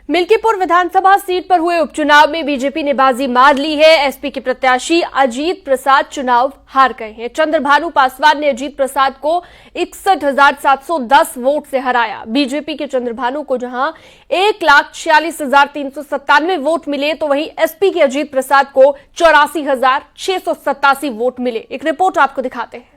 मिल्कीपुर विधानसभा seat पर हुए उपचुनाव में बीजेपी ने बाजी मार ली है। एसपी के प्रत्याशी अजीत प्रसाद चुनाव हार गए हैं। चंद्रभानु पासवान ने अजीत प्रसाद को 61,710 वोट से हराया। बीजेपी के चंद्रभानु को जहां 1,46,397 वोट मिले, तो वहीं एसपी के अजीत प्रसाद को 84,687 वोट मिले। एक रिपोर्ट आपको दिखाते हैं।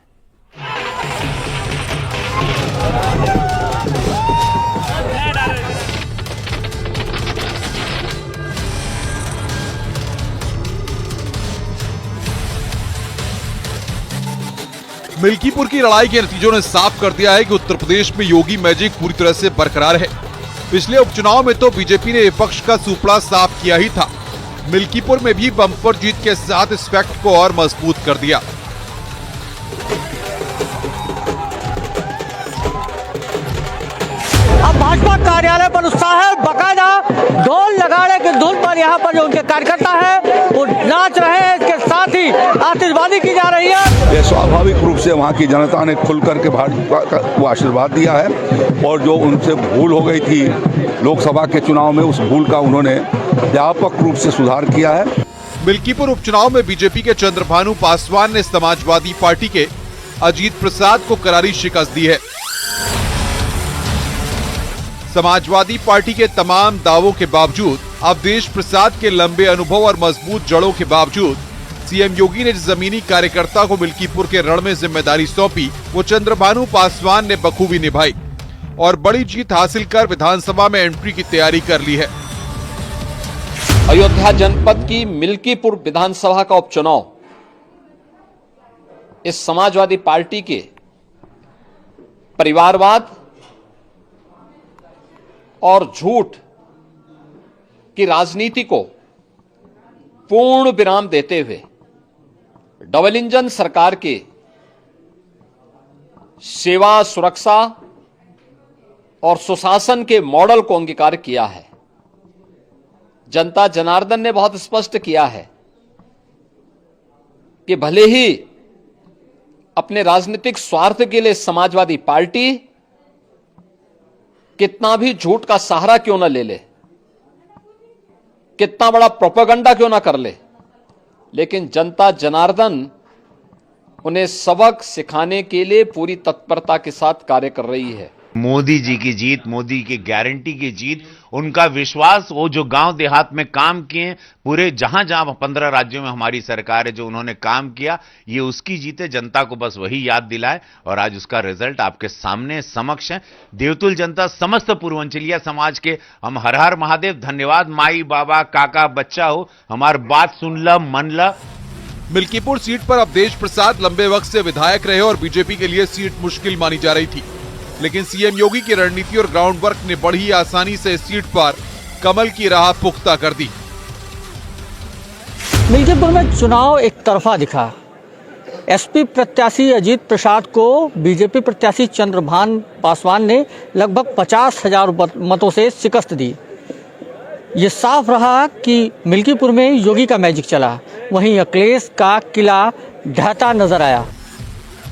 मिल्कीपुर की लड़ाई के नतीजों ने साफ कर दिया है कि उत्तर प्रदेश में योगी मैजिक पूरी तरह से बरकरार है। पिछले उपचुनाव में तो बीजेपी ने विपक्ष का सुपड़ा साफ किया ही था। मिल्कीपुर में भी बम्पर जीत के साथ इस फैक्ट को और मजबूत कर दिया। अब भाजपा कार्यालय पर उत्साह है। बाकायदा ढोल नगाड़े के धुन पर यहाँ पर जो उनके कार्यकर्ता है वो नाच रहे हैं। इसके साथ ही आतिशबाजी की जा रही है। ये स्वाभाविक रूप से वहाँ की जनता ने खुल करके भाजपा को आशीर्वाद दिया है और जो उनसे भूल हो गई थी लोकसभा के चुनाव में, उस भूल का उन्होंने व्यापक रूप से सुधार किया है। मिल्कीपुर उपचुनाव में बीजेपी के चंद्रभानु पासवान ने समाजवादी पार्टी के अजीत प्रसाद को करारी शिकस्त दी है। समाजवादी पार्टी के तमाम दावों के बावजूद, अवधेश प्रसाद के लंबे अनुभव और मजबूत जड़ों के बावजूद सीएम योगी ने जमीनी कार्यकर्ता को मिल्कीपुर के रण में जिम्मेदारी सौंपी, वो चंद्रभानु पासवान ने बखूबी निभाई और बड़ी जीत हासिल कर विधानसभा में एंट्री की तैयारी कर ली है। अयोध्या जनपद की मिल्कीपुर विधानसभा का उपचुनाव इस समाजवादी पार्टी के परिवारवाद और झूठ की राजनीति को पूर्ण विराम देते हुए डबल इंजन सरकार के सेवा, सुरक्षा और सुशासन के मॉडल को अंगीकार किया है। जनता जनार्दन ने बहुत स्पष्ट किया है कि भले ही अपने राजनीतिक स्वार्थ के लिए समाजवादी पार्टी कितना भी झूठ का सहारा क्यों न ले ले, कितना बड़ा प्रोपेगेंडा क्यों ना कर ले, लेकिन जनता जनार्दन उन्हें सबक सिखाने के लिए पूरी तत्परता के साथ कार्य कर रही है। मोदी जी की जीत, मोदी की गारंटी की जीत, उनका विश्वास, वो जो गांव देहात में काम किए, पूरे जहां 15 राज्यों में हमारी सरकार है, जो उन्होंने काम किया, ये उसकी जीत है। जनता को बस वही याद दिलाए और आज उसका रिजल्ट आपके सामने समक्ष है। देवतुल जनता, समस्त पूर्वांचलिया समाज के हम हर हर महादेव, धन्यवाद। माई बाबा काका बच्चा हो, हमार बात सुन ला, मन ला। मिल्कीपुर सीट पर अवधेश प्रसाद लंबे वक्त से विधायक रहे और बीजेपी के लिए सीट मुश्किल मानी जा रही थी, लेकिन सीएम योगी की रणनीति और ग्राउंड वर्क ने बड़ी आसानी से इस सीट पर कमल की राह पुख्ता कर दी। मिल्कीपुर में चुनाव एक तरफा दिखा। एसपी प्रत्याशी अजीत प्रसाद को बीजेपी प्रत्याशी चंद्रभानु पासवान ने लगभग 50,000 मतों से शिकस्त दी। ये साफ रहा कि मिल्कीपुर में योगी का मैजिक चला, वहीं अखिलेश का किला ढहता नजर आया।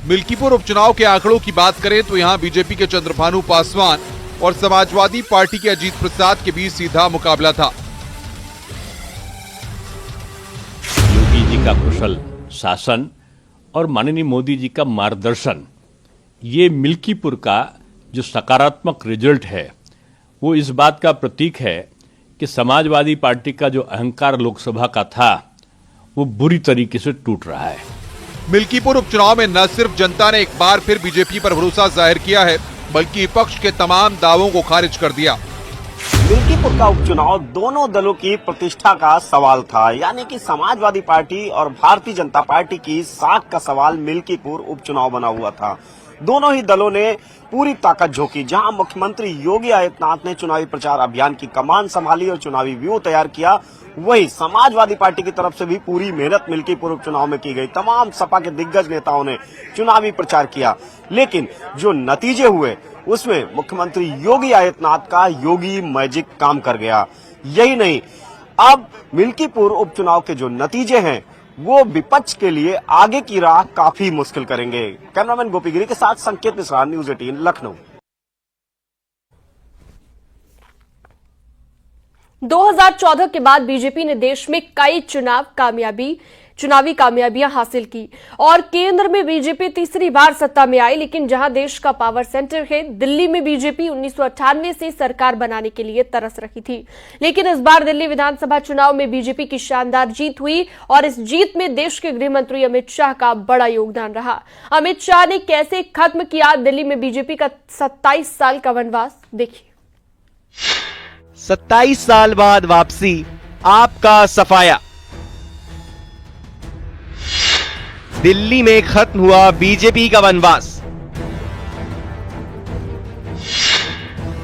मिल्कीपुर उपचुनाव के आंकड़ों की बात करें तो यहां बीजेपी के चंद्रभानु पासवान और समाजवादी पार्टी के अजीत प्रसाद के बीच सीधा मुकाबला था। योगी जी का कुशल शासन और माननीय मोदी जी का मार्गदर्शन, ये मिल्कीपुर का जो सकारात्मक रिजल्ट है, वो इस बात का प्रतीक है कि समाजवादी पार्टी का जो अहंकार लोकसभा का था, वो बुरी तरीके से टूट रहा है। मिल्कीपुर उपचुनाव में न सिर्फ जनता ने एक बार फिर बीजेपी पर भरोसा जाहिर किया है, बल्कि विपक्ष के तमाम दावों को खारिज कर दिया। मिल्कीपुर का उपचुनाव दोनों दलों की प्रतिष्ठा का सवाल था, यानी कि समाजवादी पार्टी और भारतीय जनता पार्टी की साख का सवाल मिल्कीपुर उपचुनाव बना हुआ था। दोनों ही दलों ने पूरी ताकत झोंकी। जहां मुख्यमंत्री योगी आदित्यनाथ ने चुनावी प्रचार अभियान की कमान संभाली और चुनावी व्यूह तैयार किया, वही समाजवादी पार्टी की तरफ से भी पूरी मेहनत मिल्कीपुर उपचुनाव में की गई। तमाम सपा के दिग्गज नेताओं ने चुनावी प्रचार किया, लेकिन जो नतीजे हुए उसमें मुख्यमंत्री योगी आदित्यनाथ का योगी मैजिक काम कर गया। यही नहीं, अब मिल्कीपुर उपचुनाव के जो नतीजे हैं वो विपक्ष के लिए आगे की राह काफी मुश्किल करेंगे। कैमरामैन गोपी गिरी के साथ संकेत मिश्रा, न्यूज़ 18 लखनऊ। 2014 के बाद बीजेपी ने देश में कई चुनावी कामयाबियां हासिल की और केंद्र में बीजेपी तीसरी बार सत्ता में आई। लेकिन जहां देश का पावर सेंटर है, दिल्ली में बीजेपी 1998 से सरकार बनाने के लिए तरस रही थी। लेकिन इस बार दिल्ली विधानसभा चुनाव में बीजेपी की शानदार जीत हुई और इस जीत में देश के गृह मंत्री अमित शाह का बड़ा योगदान रहा। अमित शाह ने कैसे खत्म किया दिल्ली में बीजेपी का 27 साल का वनवास, देखिए। 27 साल बाद वापसी, आपका सफाया। दिल्ली में खत्म हुआ बीजेपी का वनवास।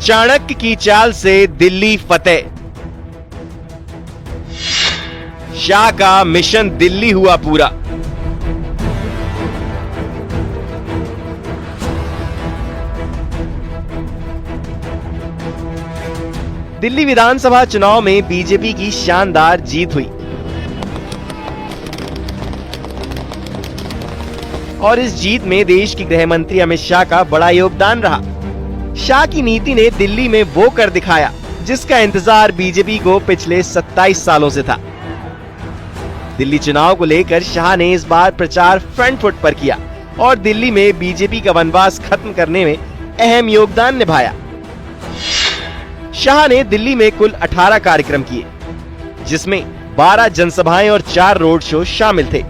चाणक्य की चाल से दिल्ली फतेह। शाह का मिशन दिल्ली हुआ पूरा। दिल्ली विधानसभा चुनाव में बीजेपी की शानदार जीत हुई और इस जीत में देश के गृह मंत्री अमित शाह का बड़ा योगदान रहा। शाह की नीति ने दिल्ली में वो कर दिखाया जिसका इंतजार बीजेपी को पिछले 27 सालों से था। दिल्ली चुनाव को लेकर शाह ने इस बार प्रचार फ्रंट फुट पर किया और दिल्ली में बीजेपी का वनवास खत्म करने में अहम योगदान निभाया। शाह ने दिल्ली में कुल 18 कार्यक्रम किए, जिसमें 12 जनसभाएं और 4 रोड शो शामिल थे।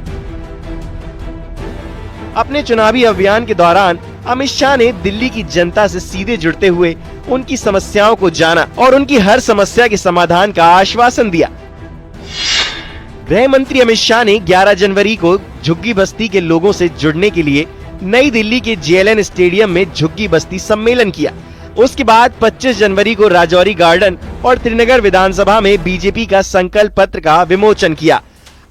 अपने चुनावी अभियान के दौरान अमित शाह ने दिल्ली की जनता से सीधे जुड़ते हुए उनकी समस्याओं को जाना और उनकी हर समस्या के समाधान का आश्वासन दिया। गृह मंत्री अमित शाह ने 11 जनवरी को झुग्गी बस्ती के लोगों से जुड़ने के लिए नई दिल्ली के JLN स्टेडियम में झुग्गी बस्ती सम्मेलन किया। उसके बाद 25 जनवरी को राजौरी गार्डन और त्रिनगर विधानसभा में बीजेपी का संकल्प पत्र का विमोचन किया।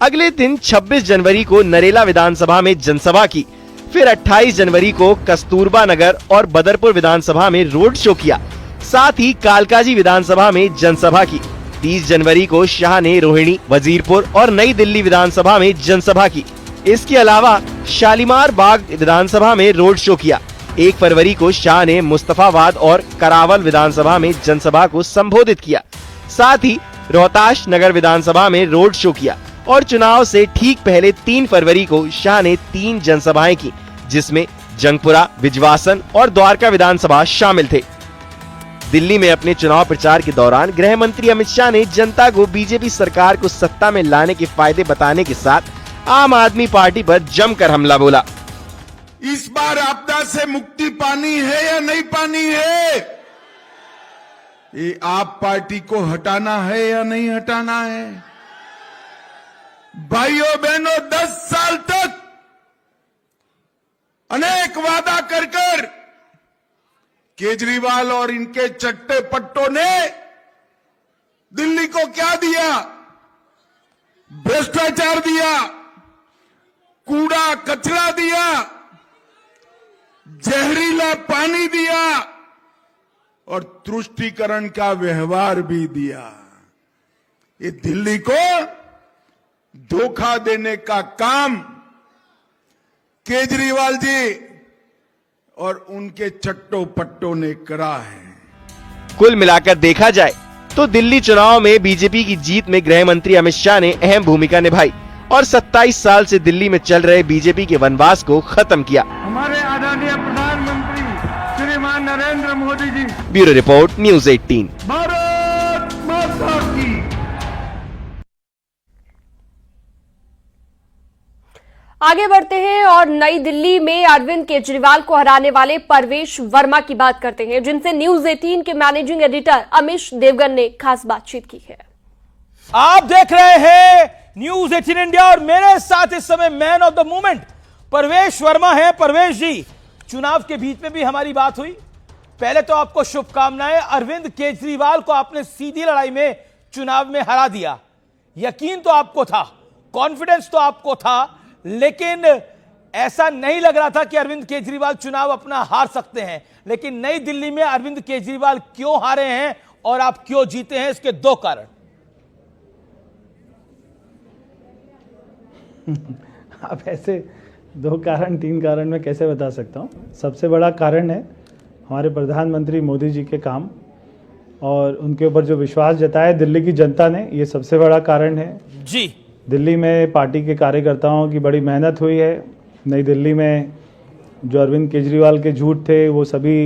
अगले दिन 26 जनवरी को नरेला विधानसभा में जनसभा की। फिर 28 जनवरी को कस्तूरबा नगर और बदरपुर विधानसभा में रोड शो किया। साथ ही कालकाजी विधानसभा में जनसभा की। 30 जनवरी को शाह ने रोहिणी, वजीरपुर और नई दिल्ली विधानसभा में जनसभा की। इसके अलावा शालीमार बाग विधानसभा में रोड शो किया। 1 फरवरी को शाह ने मुस्तफाबाद और करावल विधानसभा में जनसभा को संबोधित किया। साथ ही रोहताश नगर विधानसभा में रोड शो किया और चुनाव से ठीक पहले 3 फरवरी को शाह ने 3 जनसभाएं की, जिसमें जंगपुरा, बिजवासन और द्वारका विधानसभा शामिल थे। दिल्ली में अपने चुनाव प्रचार के दौरान गृह मंत्री अमित शाह ने जनता को बीजेपी सरकार को सत्ता में लाने के फायदे बताने के साथ आम आदमी पार्टी पर जमकर हमला बोला। इस बार आपदा से मुक्ति पानी है या नहीं पानी है? ये आप पार्टी को हटाना है या नहीं हटाना है? भाइयों बहनों, 10 साल तक अनेक वादा कर केजरीवाल और इनके चट्टे पट्टों ने दिल्ली को क्या दिया? भ्रष्टाचार दिया, कूड़ा कचरा दिया, जहरीला पानी दिया और तुष्टीकरण का व्यवहार भी दिया। ये दिल्ली को धोखा देने का काम केजरीवाल जी और उनके चट्टो पट्टों ने करा है। कुल मिलाकर देखा जाए तो दिल्ली चुनाव में बीजेपी की जीत में गृह मंत्री अमित शाह ने अहम भूमिका निभाई और 27 साल से दिल्ली में चल रहे बीजेपी के वनवास को खत्म किया। हमारे आदरणीय प्रधानमंत्री श्रीमान Narendra Modi ji. Bureau report, news 18। Bharat माता की। आगे बढ़ते हैं और नई दिल्ली में अरविंद केजरीवाल को हराने वाले परवेश वर्मा की बात करते हैं, जिनसे न्यूज़ 18 के मैनेजिंग एडिटर अमिश देवगन ने खास बातचीत की है। आप देख रहे हैं न्यूज़ 18 इंडिया और मेरे साथ इस समय मैन ऑफ द मूवमेंट परवेश वर्मा है। परवेश जी, चुनाव के बीच में भी हमारी बात हुई। पहले तो आपको शुभकामनाएं। अरविंद केजरीवाल को आपने सीधी लड़ाई में चुनाव में हरा दिया। यकीन तो आपको था, कॉन्फिडेंस तो आपको था, लेकिन ऐसा नहीं लग रहा था कि अरविंद केजरीवाल चुनाव अपना हार सकते हैं। लेकिन नई दिल्ली में अरविंद केजरीवाल क्यों हारे हैं और आप क्यों जीते हैं, इसके 2 कारण। अब ऐसे 2 कारण 3 कारण मैं कैसे बता सकता हूं। सबसे बड़ा कारण है हमारे प्रधानमंत्री मोदी जी के काम और उनके ऊपर जो विश्वास जताया दिल्ली की जनता ने, ये सबसे बड़ा कारण है। जी, दिल्ली में पार्टी के कार्यकर्ताओं की बड़ी मेहनत हुई है। नई दिल्ली में जो अरविंद केजरीवाल के झूठ थे वो सभी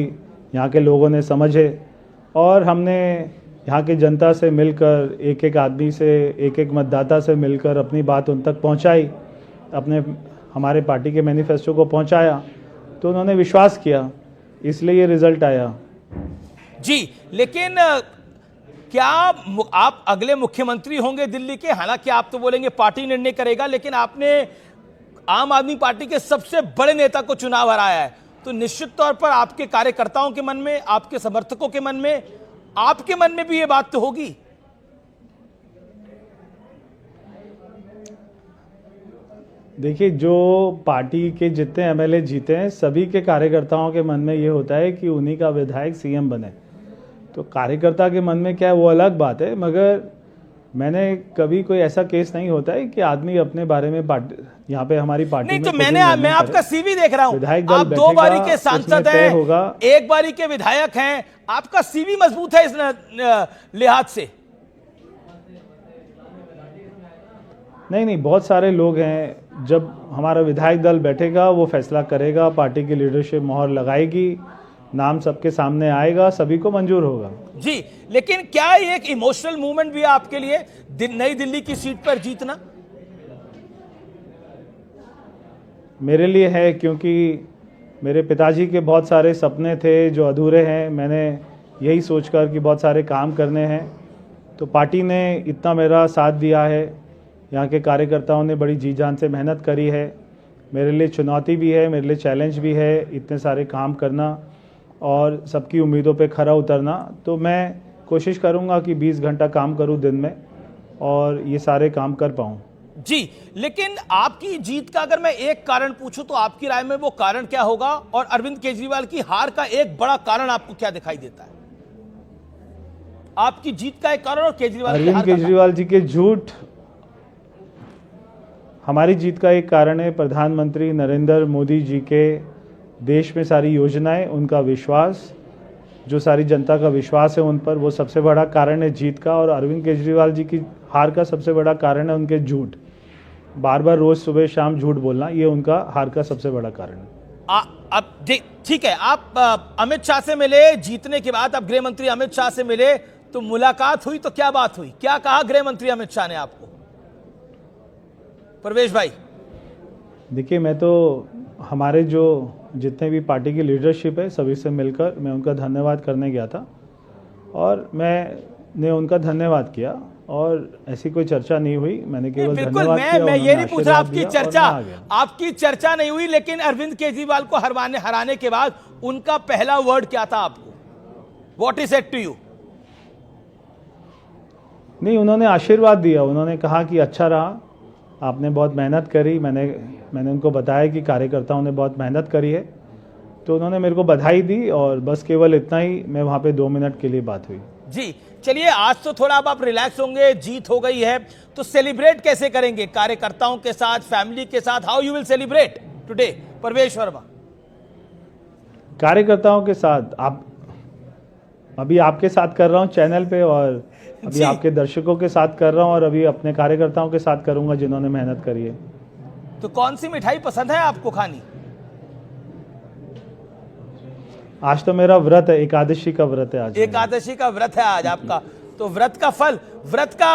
यहाँ के लोगों ने समझे, और हमने यहाँ की जनता से मिलकर, एक एक आदमी से, एक एक मतदाता से मिलकर अपनी बात उन तक पहुँचाई, हमारे पार्टी के मैनिफेस्टो को पहुँचाया, तो उन्होंने विश्वास किया, इसलिए ये रिजल्ट आया। जी, लेकिन क्या आप अगले मुख्यमंत्री होंगे दिल्ली के? हालांकि आप तो बोलेंगे पार्टी निर्णय करेगा, लेकिन आपने आम आदमी पार्टी के सबसे बड़े नेता को चुनाव हराया है, तो निश्चित तौर पर आपके कार्यकर्ताओं के मन में, आपके समर्थकों के मन में, आपके मन में भी ये बात तो होगी। देखिए, जो पार्टी के जितने एमएलए जीते हैं, सभी के कार्यकर्ताओं के मन में ये होता है कि उन्हीं का विधायक सीएम बने। तो कार्यकर्ता के मन में क्या है वो अलग बात है, मगर मैंने कभी कोई ऐसा केस नहीं होता है कि आदमी अपने बारे में यहाँ पे हमारी पार्टी नहीं, में तो मैं आपका सीवी देख रहा हूं, आप 2 बारी के सांसद हैं, 1 बारी के विधायक हैं, आपका सीवी मजबूत है इस लिहाज से। नहीं, बहुत सारे लोग हैं। जब हमारा विधायक दल बैठेगा, वो फैसला करेगा, पार्टी की लीडरशिप मोहर लगाएगी, नाम सबके सामने आएगा, सभी को मंजूर होगा। जी, लेकिन क्या ये एक इमोशनल मूवमेंट भी है आपके लिए, नई दिल्ली की सीट पर जीतना? मेरे लिए है, क्योंकि मेरे पिताजी के बहुत सारे सपने थे जो अधूरे हैं। मैंने यही सोचकर कि बहुत सारे काम करने हैं, तो पार्टी ने इतना मेरा साथ दिया है, यहाँ के कार्यकर्ताओं ने बड़ी जी जान से मेहनत करी है। मेरे लिए चुनौती भी है, मेरे लिए चैलेंज भी है, इतने सारे काम करना और सबकी उम्मीदों पे खरा उतरना। तो मैं कोशिश करूँगा कि 20 घंटा काम करूँ दिन में और ये सारे काम कर पाऊँ। जी, लेकिन आपकी जीत का अगर मैं एक कारण पूछूं तो आपकी राय में वो कारण क्या होगा, और अरविंद केजरीवाल की हार का एक बड़ा कारण आपको क्या दिखाई देता है? आपकी जीत का एक कारण और केजरीवाल अरविंद केजरीवाल जी के झूठ हमारी जीत का एक कारण है। प्रधानमंत्री नरेंद्र मोदी जी के देश में सारी योजनाएं, उनका विश्वास, जो सारी जनता का विश्वास है उन पर, वो सबसे बड़ा कारण है जीत का। और अरविंद केजरीवाल जी की हार का सबसे बड़ा कारण है उनके झूठ, बार बार रोज सुबह शाम झूठ बोलना, ये उनका हार का सबसे बड़ा कारण है। अब ठीक है, आप अमित शाह से मिले जीतने के बाद, अब गृह मंत्री अमित शाह से मिले, तो मुलाकात हुई तो क्या बात हुई, क्या कहा गृह मंत्री अमित शाह ने आपको? परवेश भाई, देखिए, मैं तो हमारे जो जितने भी पार्टी की लीडरशिप है सभी से मिलकर मैं उनका धन्यवाद करने गया था, और मैंने उनका धन्यवाद किया, और ऐसी कोई चर्चा नहीं हुई। मैंने केवल धन्यवाद किया। मैं ये नहीं पूछ रहा आपकी चर्चा नहीं हुई, लेकिन अरविंद केजरीवाल को हराने के बाद उनका पहला वर्ड क्या था आपको? What is said to you? नहीं, उन्होंने आशीर्वाद दिया। उन्होंने कहा कि अच्छा रहा, आपने बहुत मेहनत करी। मैंने उनको बताया कि कार्यकर्ताओं ने बहुत मेहनत करी है, तो उन्होंने मेरे को बधाई दी, और बस केवल इतना ही। मैं वहाँ पे 2 मिनट के लिए बात हुई। जी, चलिए, आज तो थोड़ा अब आप रिलैक्स होंगे, जीत हो गई है, तो सेलिब्रेट कैसे करेंगे? कार्यकर्ताओं के साथ, फैमिली के साथ, how you will celebrate today? Parvesh Verma. कार्यकर्ताओं के साथ अभी आपके साथ कर रहा हूँ चैनल पे, और अभी आपके दर्शकों के साथ कर रहा हूँ, और अभी अपने कार्यकर्ताओं के साथ करूंगा जिन्होंने मेहनत करी है। तो कौन सी मिठाई पसंद है आपको खानी? आज तो मेरा व्रत है, एकादशी का व्रत है आज। एकादशी का व्रत है आज आपका, तो व्रत का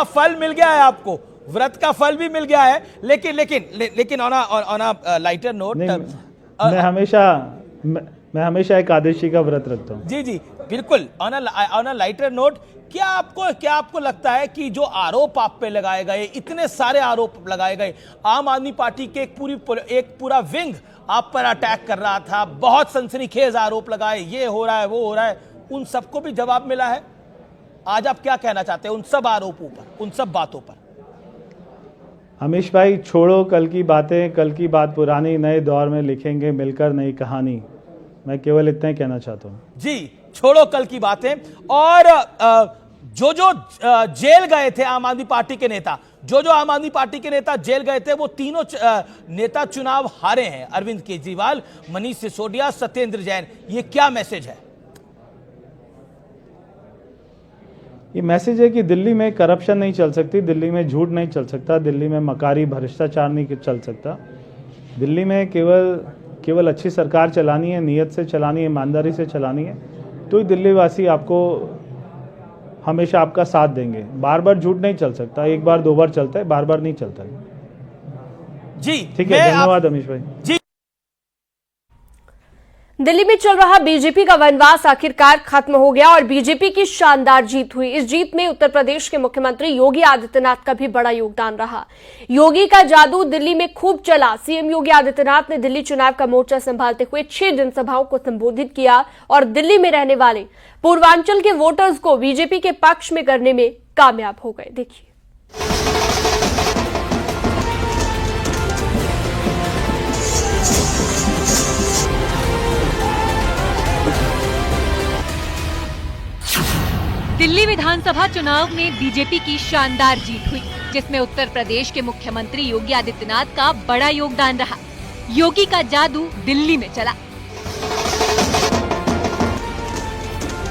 फल मिल गया है आपको, व्रत का फल भी मिल गया है। लेकिन ऑन अ लाइटर नोट, मैं हमेशा एकादशी का व्रत रखता हूँ। जी, बिल्कुल। ऑन अ लाइटर नोट, क्या आपको लगता है कि जो आरोप आप पे लगाए गए, इतने सारे आरोप लगाए गए, आम आदमी पार्टी के एक पूरा विंग आप पर अटैक कर रहा था, बहुत सनसनीखेज आरोप लगाए, ये हो रहा है, वो हो रहा है, उन सबको भी जवाब मिला है? आज आप क्या कहना चाहते हैं उन सब आरोपों पर, उन सब बातों पर? अमीश भाई, छोड़ो कल की बातें, कल की बात पुरानी, नए दौर में लिखेंगे मिलकर नई कहानी। मैं केवल इतना ही कहना चाहता हूँ। जी, छोड़ो कल की बातें। और जो जेल गए थे आम आदमी पार्टी के नेता, जो आम आदमी पार्टी के नेता जेल गए थे, वो तीनों नेता चुनाव हारे हैं। अरविंद केजरीवाल, मनीष सिसोदिया, सत्येंद्र जैन। ये क्या मैसेज है? ये मैसेज है कि दिल्ली में करप्शन नहीं चल सकती, दिल्ली में झूठ नहीं चल सकता, दिल्ली में मकारी भ्रष्टाचार नहीं चल सकता। दिल्ली में केवल अच्छी सरकार चलानी है, नियत से चलानी है, ईमानदारी से चलानी है, तो ही दिल्ली वासी आपको हमेशा आपका साथ देंगे। बार बार झूठ नहीं चल सकता, एक बार दो बार चलता है, बार बार नहीं चलता है। जी ठीक है, धन्यवाद अमीश भाई। जी, दिल्ली में चल रहा बीजेपी का वनवास आखिरकार खत्म हो गया और बीजेपी की शानदार जीत हुई। इस जीत में उत्तर प्रदेश के मुख्यमंत्री योगी आदित्यनाथ का भी बड़ा योगदान रहा। योगी का जादू दिल्ली में खूब चला। सीएम योगी आदित्यनाथ ने दिल्ली चुनाव का मोर्चा संभालते हुए 6 जनसभाओं को संबोधित किया और दिल्ली में रहने वाले पूर्वांचल के वोटर्स को बीजेपी के पक्ष में करने में कामयाब हो गए। देखिए। दिल्ली विधानसभा चुनाव में बीजेपी की शानदार जीत हुई, जिसमें उत्तर प्रदेश के मुख्यमंत्री योगी आदित्यनाथ का बड़ा योगदान रहा। योगी का जादू दिल्ली में चला।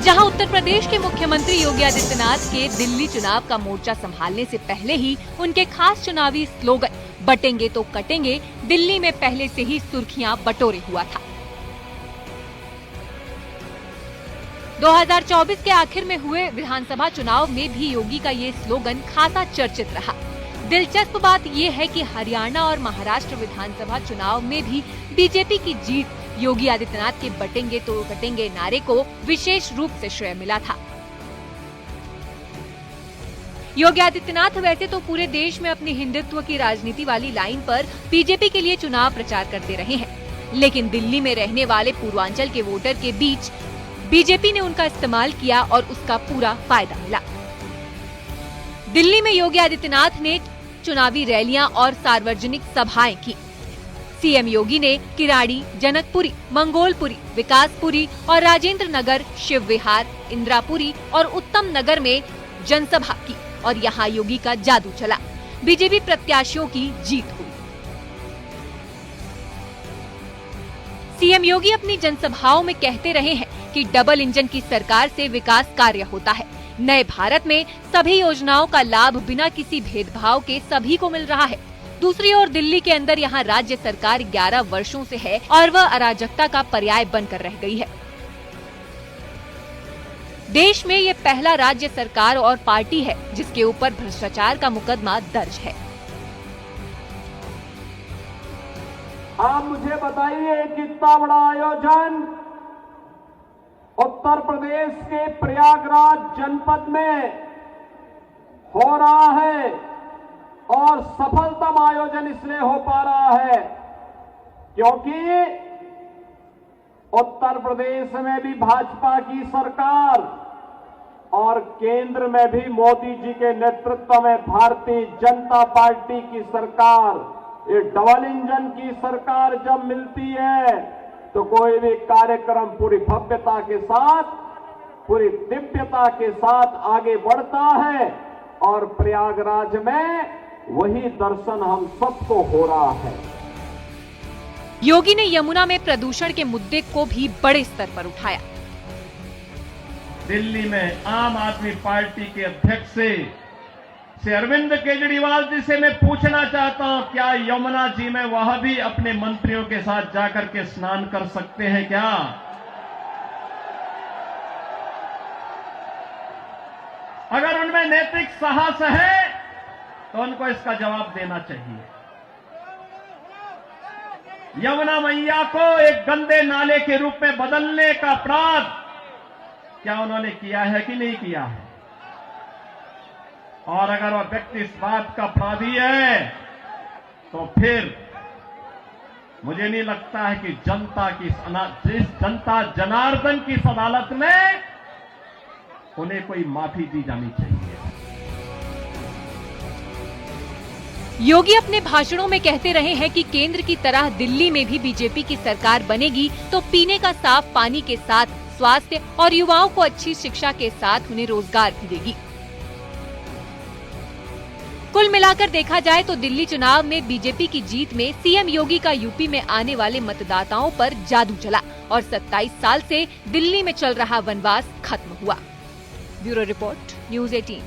जहां उत्तर प्रदेश के मुख्यमंत्री योगी आदित्यनाथ के दिल्ली चुनाव का मोर्चा संभालने से पहले ही उनके खास चुनावी स्लोगन बटेंगे तो कटेंगे दिल्ली में पहले से ही सुर्खियां बटोरे हुआ था। 2024 के आखिर में हुए विधानसभा चुनाव में भी योगी का ये स्लोगन खासा चर्चित रहा। दिलचस्प बात ये है कि हरियाणा और महाराष्ट्र विधानसभा चुनाव में भी बीजेपी की जीत योगी आदित्यनाथ के बटेंगे तो कटेंगे नारे को विशेष रूप से श्रेय मिला था। योगी आदित्यनाथ वैसे तो पूरे देश में अपनी हिंदुत्व की राजनीति वाली लाइन पर बीजेपी के लिए चुनाव प्रचार करते रहे हैं, लेकिन दिल्ली में रहने वाले पूर्वांचल के वोटर के बीच बीजेपी ने उनका इस्तेमाल किया और उसका पूरा फायदा मिला। दिल्ली में योगी आदित्यनाथ ने चुनावी रैलियां और सार्वजनिक सभाएं की। सीएम योगी ने किराड़ी, जनकपुरी, मंगोलपुरी, विकासपुरी और राजेंद्र नगर, शिव विहार, इंदिरापुरी और उत्तम नगर में जनसभा की और यहां योगी का जादू चला। बीजेपी प्रत्याशियों की जीत हुई। सीएम योगी अपनी जनसभाओं में कहते रहे हैं कि डबल इंजन की सरकार से विकास कार्य होता है। नए भारत में सभी योजनाओं का लाभ बिना किसी भेदभाव के सभी को मिल रहा है। दूसरी ओर दिल्ली के अंदर यहाँ राज्य सरकार 11 वर्षों से है और वह अराजकता का पर्याय बनकर रह गई है। देश में ये पहला राज्य सरकार और पार्टी है जिसके ऊपर भ्रष्टाचार का मुकदमा दर्ज है। आप मुझे बताइए कितना बड़ा आयोजन उत्तर प्रदेश के प्रयागराज जनपद में हो रहा है और सफलतम आयोजन इसलिए हो पा रहा है क्योंकि उत्तर प्रदेश में भी भाजपा की सरकार और केंद्र में भी मोदी जी के नेतृत्व में भारतीय जनता पार्टी की सरकार, ये डबल इंजन की सरकार जब मिलती है तो कोई भी कार्यक्रम पूरी भव्यता के साथ, पूरी दिव्यता के साथ आगे बढ़ता है और प्रयागराज में वही दर्शन हम सबको हो रहा है। योगी ने यमुना में प्रदूषण के मुद्दे को भी बड़े स्तर पर उठाया। दिल्ली में आम आदमी पार्टी के अध्यक्ष से अरविंद केजरीवाल जी से मैं पूछना चाहता हूं, क्या यमुना जी में वह भी अपने मंत्रियों के साथ जाकर के स्नान कर सकते हैं क्या? अगर उनमें नैतिक साहस है तो उनको इसका जवाब देना चाहिए। यमुना मैया को एक गंदे नाले के रूप में बदलने का अपराध क्या उन्होंने किया है कि नहीं किया है? और अगर वह व्यक्ति इस बात का अपराधी है तो फिर मुझे नहीं लगता है कि जिस जनता जनार्दन की इस अदालत में उन्हें कोई माफी दी जानी चाहिए। योगी अपने भाषणों में कहते रहे हैं कि केंद्र की तरह दिल्ली में भी बीजेपी की सरकार बनेगी तो पीने का साफ पानी के साथ स्वास्थ्य और युवाओं को अच्छी शिक्षा के साथ उन्हें रोजगार भी देगी। कुल मिलाकर देखा जाए तो दिल्ली चुनाव में बीजेपी की जीत में सीएम योगी का यूपी में आने वाले मतदाताओं पर जादू चला और 27 साल से दिल्ली में चल रहा वनवास खत्म हुआ। Bureau report. न्यूज 18।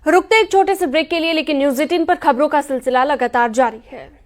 रुकते एक छोटे से ब्रेक के लिए, लेकिन न्यूज 18 पर खबरों का सिलसिला लगातार जारी है।